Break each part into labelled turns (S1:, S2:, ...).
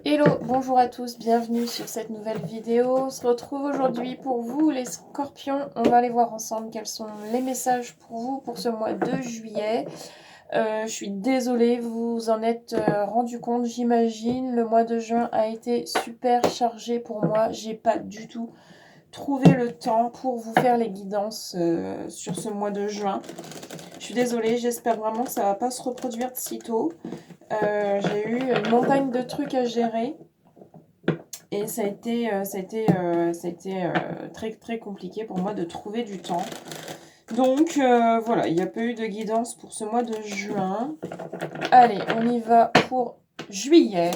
S1: Hello, bonjour à tous, bienvenue sur cette nouvelle vidéo. On se retrouve aujourd'hui pour vous les scorpions. On va aller voir ensemble quels sont les messages pour vous pour ce mois de juillet. Je suis désolée, vous en êtes rendu compte, j'imagine. Le mois de juin a été super chargé pour moi. J'ai pas du tout trouvé le temps pour vous faire les guidances sur ce mois de juin. Je suis désolée, j'espère vraiment que ça va pas se reproduire de sitôt. J'ai eu une montagne de trucs à gérer et ça a été très très compliqué pour moi de trouver du temps. Donc voilà, il n'y a pas eu de guidance pour ce mois de juin. Allez, on y va pour juillet.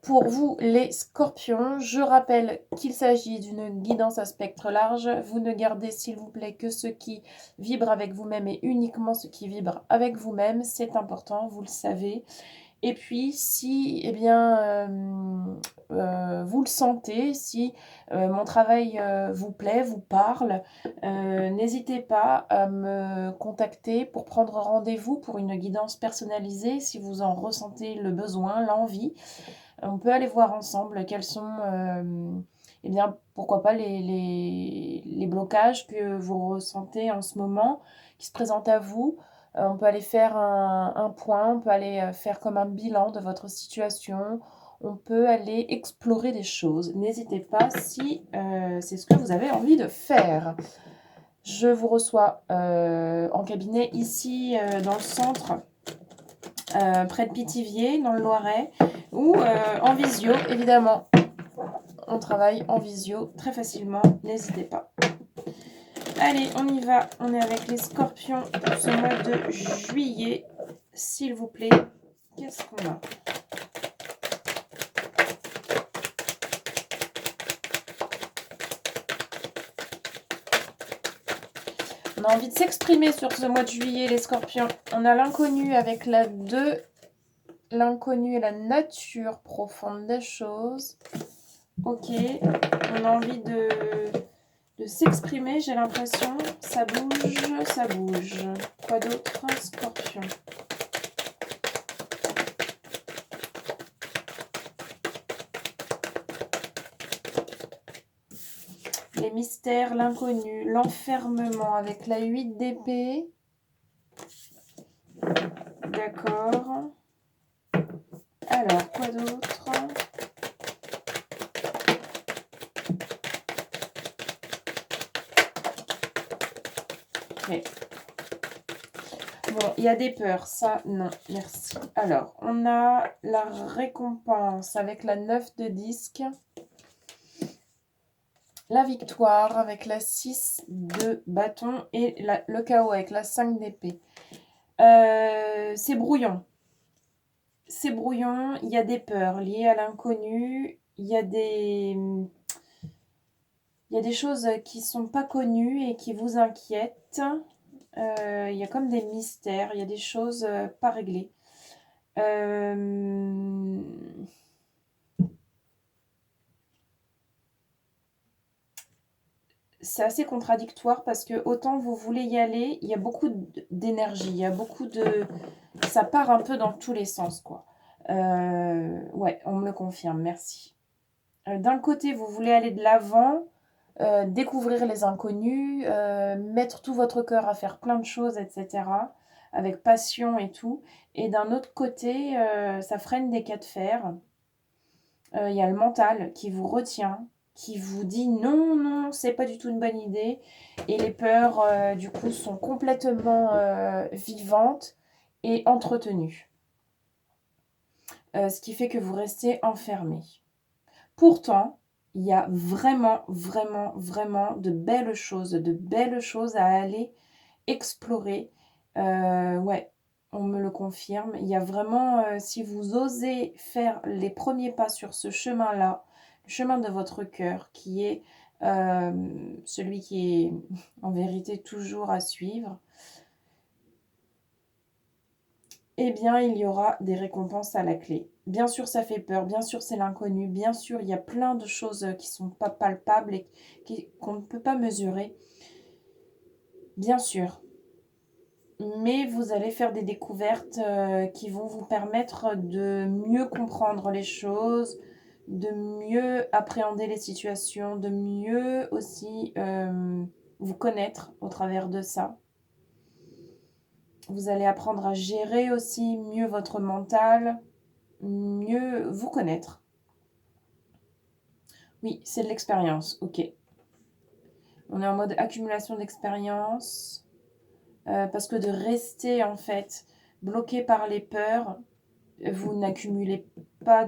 S1: Pour vous les scorpions, je rappelle qu'il s'agit d'une guidance à spectre large. Vous ne gardez s'il vous plaît que ce qui vibre avec vous-même et uniquement ce qui vibre avec vous-même. C'est important, vous le savez. Et puis, si vous le sentez, si mon travail vous plaît, vous parle, n'hésitez pas à me contacter pour prendre rendez-vous pour une guidance personnalisée si vous en ressentez le besoin, l'envie. On peut aller voir ensemble quels sont, pourquoi pas les blocages que vous ressentez en ce moment, qui se présentent à vous. On peut aller faire un point, on peut aller faire comme un bilan de votre situation, on peut aller explorer des choses. N'hésitez pas si c'est ce que vous avez envie de faire. Je vous reçois en cabinet ici dans le centre, près de Pithiviers, dans le Loiret, ou en visio, évidemment. On travaille en visio très facilement, n'hésitez pas. Allez, on y va. On est avec les scorpions pour ce mois de juillet. S'il vous plaît, qu'est-ce qu'on a? On a envie de s'exprimer sur ce mois de juillet, les scorpions. On a l'inconnu avec la 2. L'inconnu et la nature profonde des choses. Ok, on a envie de s'exprimer, j'ai l'impression. Ça bouge, ça bouge. Quoi d'autre? Scorpion. Les mystères, l'inconnu, l'enfermement avec la 8 d'épée. D'accord. Alors, quoi d'autre? Ok. Bon, il y a des peurs, ça, non, merci. Alors, on a la récompense avec la 9 de disque. La victoire avec la 6 de bâton et le chaos avec la 5 d'épée. C'est brouillon. C'est brouillon, il y a des peurs liées à l'inconnu, il y a des choses qui ne sont pas connues et qui vous inquiètent. Il y a comme des mystères, il y a des choses pas réglées. C'est assez contradictoire parce que autant vous voulez y aller, il y a beaucoup d'énergie, il y a beaucoup de... Ça part un peu dans tous les sens, quoi. Ouais, on me le confirme, merci. D'un côté, vous voulez aller de l'avant, découvrir les inconnus, mettre tout votre cœur à faire plein de choses, etc., avec passion et tout. Et d'un autre côté, ça freine des cas de fer. Il y a le mental qui vous retient, qui vous dit non, non, c'est pas du tout une bonne idée. Et les peurs, du coup, sont complètement vivantes et entretenues. Ce qui fait que vous restez enfermé. Pourtant, il y a vraiment, vraiment, vraiment de belles choses à aller explorer. Ouais, on me le confirme. Il y a vraiment, si vous osez faire les premiers pas sur ce chemin-là, le chemin de votre cœur, qui est celui qui est en vérité toujours à suivre, eh bien, il y aura des récompenses à la clé. Bien sûr, ça fait peur, bien sûr, c'est l'inconnu, bien sûr, il y a plein de choses qui ne sont pas palpables et qu'on ne peut pas mesurer. Bien sûr. mais vous allez faire des découvertes qui vont vous permettre de mieux comprendre les choses, de mieux appréhender les situations, de mieux aussi vous connaître au travers de ça. Vous allez apprendre à gérer aussi mieux votre mental, mieux vous connaître. Oui, c'est de l'expérience, ok. On est en mode accumulation d'expérience, parce que de rester en fait bloqué par les peurs, vous n'accumulez pas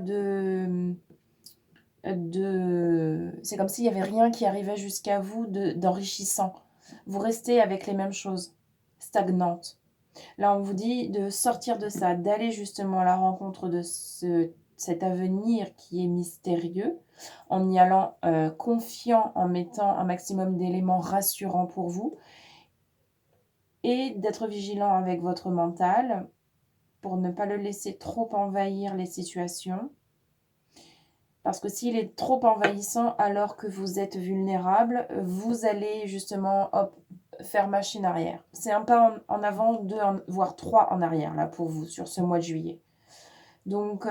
S1: c'est comme s'il n'y avait rien qui arrivait jusqu'à vous d'enrichissant. Vous restez avec les mêmes choses, stagnantes. Là, on vous dit de sortir de ça, d'aller justement à la rencontre de cet avenir qui est mystérieux, en y allant confiant, en mettant un maximum d'éléments rassurants pour vous, et d'être vigilant avec votre mental pour ne pas le laisser trop envahir les situations. Parce que s'il est trop envahissant alors que vous êtes vulnérable, vous allez justement faire machine arrière. C'est un pas en avant, deux, voire trois en arrière là pour vous sur ce mois de juillet. Donc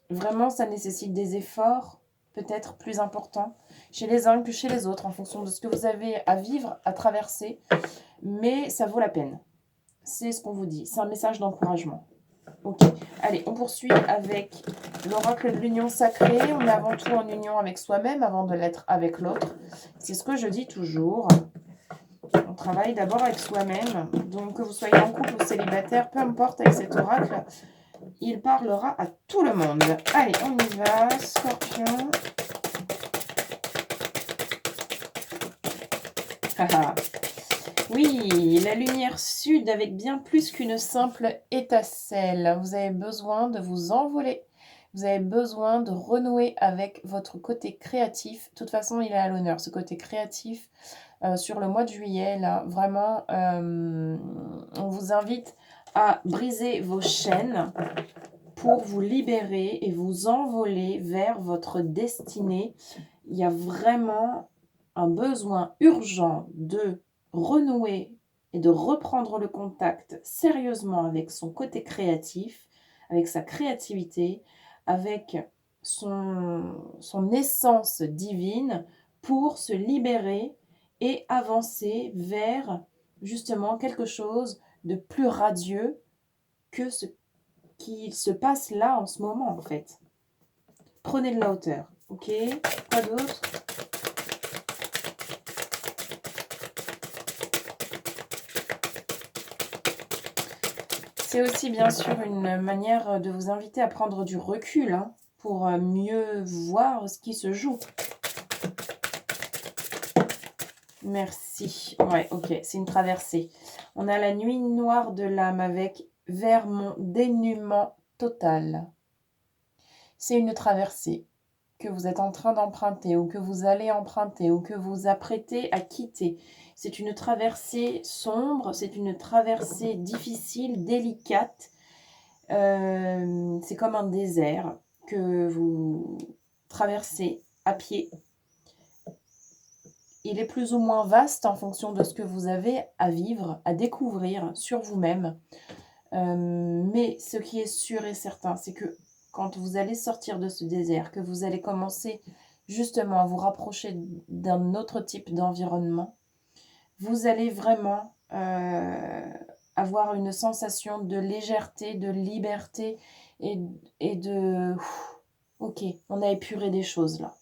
S1: vraiment, ça nécessite des efforts peut-être plus importants chez les uns que chez les autres en fonction de ce que vous avez à vivre, à traverser. Mais ça vaut la peine. C'est ce qu'on vous dit. C'est un message d'encouragement. Ok, allez, on poursuit avec l'oracle de l'union sacrée. On est avant tout en union avec soi-même avant de l'être avec l'autre. C'est ce que je dis toujours. On travaille d'abord avec soi-même. Donc que vous soyez en couple ou célibataire, peu importe avec cet oracle, il parlera à tout le monde. Allez, on y va, Scorpion. Haha. Oui, la lumière sud avec bien plus qu'une simple étincelle. Vous avez besoin de vous envoler. Vous avez besoin de renouer avec votre côté créatif. De toute façon, il est à l'honneur, ce côté créatif. Sur le mois de juillet, là, vraiment, on vous invite à briser vos chaînes pour vous libérer et vous envoler vers votre destinée. Il y a vraiment un besoin urgent de renouer et de reprendre le contact sérieusement avec son côté créatif, avec sa créativité, avec son essence divine pour se libérer et avancer vers justement quelque chose de plus radieux que ce qui se passe là en ce moment en fait. Prenez de la hauteur, ok? Quoi d'autre? C'est aussi bien sûr une manière de vous inviter à prendre du recul hein, pour mieux voir ce qui se joue. Merci. Ouais, ok, c'est une traversée. On a la nuit noire de l'âme avec vers mon dénuement total. C'est une traversée que vous êtes en train d'emprunter ou que vous allez emprunter ou que vous apprêtez à quitter. C'est une traversée sombre, c'est une traversée difficile, délicate. C'est comme un désert que vous traversez à pied. Il est plus ou moins vaste en fonction de ce que vous avez à vivre, à découvrir sur vous-même. Mais ce qui est sûr et certain, c'est que quand vous allez sortir de ce désert, que vous allez commencer justement à vous rapprocher d'un autre type d'environnement, vous allez vraiment avoir une sensation de légèreté, de liberté et de ok, on a épuré des choses là.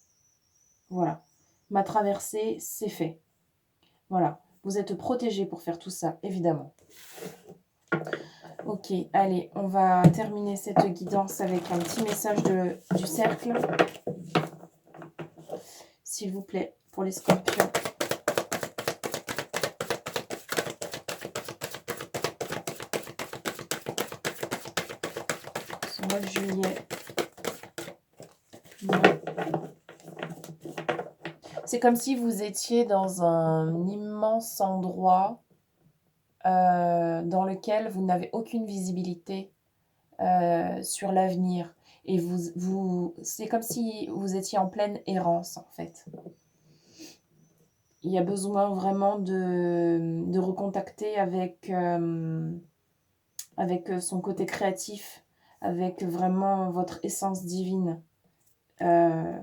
S1: Voilà, ma traversée, c'est fait. Voilà, vous êtes protégés pour faire tout ça, évidemment. Ok, allez, on va terminer cette guidance avec un petit message du cercle. S'il vous plaît, pour les scorpions. Ce mois de juillet. Ouais. C'est comme si vous étiez dans un immense endroit dans lequel vous n'avez aucune visibilité sur l'avenir. Et c'est comme si vous étiez en pleine errance, en fait. il y a besoin vraiment de recontacter avec son côté créatif, avec vraiment votre essence divine. Heu,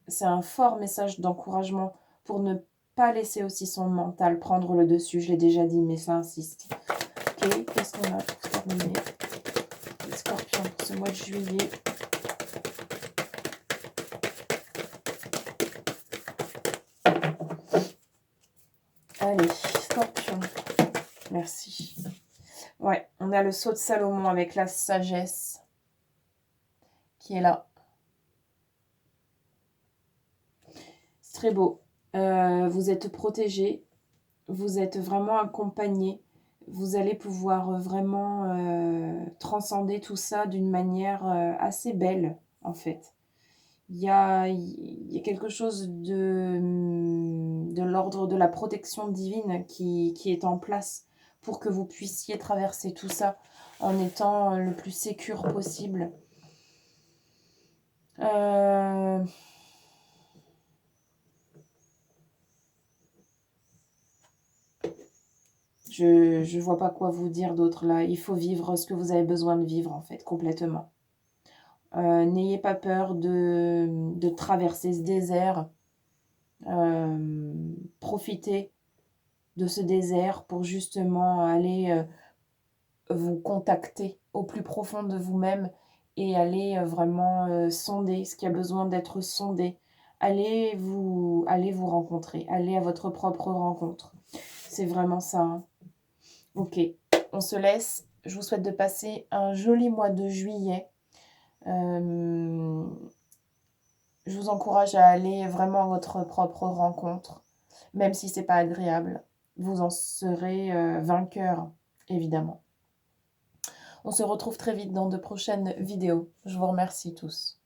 S1: c'est un fort message d'encouragement pour ne pas laisser aussi son mental prendre le dessus. Je l'ai déjà dit, mais ça insiste. OK, qu'est-ce qu'on a pour terminer? Les scorpions pour ce mois de juillet. Allez, scorpion, merci. Ouais, on a le sceau de Salomon avec la sagesse qui est là. C'est très beau. Vous êtes protégés, vous êtes vraiment accompagnés. Vous allez pouvoir, vraiment, transcender tout ça d'une manière, assez belle, en fait. Il y a quelque chose de l'ordre de la protection divine qui est en place pour que vous puissiez traverser tout ça en étant le plus sécure possible. Heu je vois pas quoi vous dire d'autre là. Il faut vivre ce que vous avez besoin de vivre en fait, complètement. N'ayez pas peur de traverser ce désert. Profitez de ce désert pour justement aller, vous contacter au plus profond de vous-même et aller, vraiment, sonder ce qui a besoin d'être sondé. Allez vous rencontrer, allez à votre propre rencontre. C'est vraiment ça, hein. OK, on se laisse. Je vous souhaite de passer un joli mois de juillet. Hem, je vous encourage à aller vraiment à votre propre rencontre, même si c'est pas agréable. Vous en serez, vainqueur, évidemment. On se retrouve très vite dans de prochaines vidéos. Je vous remercie tous.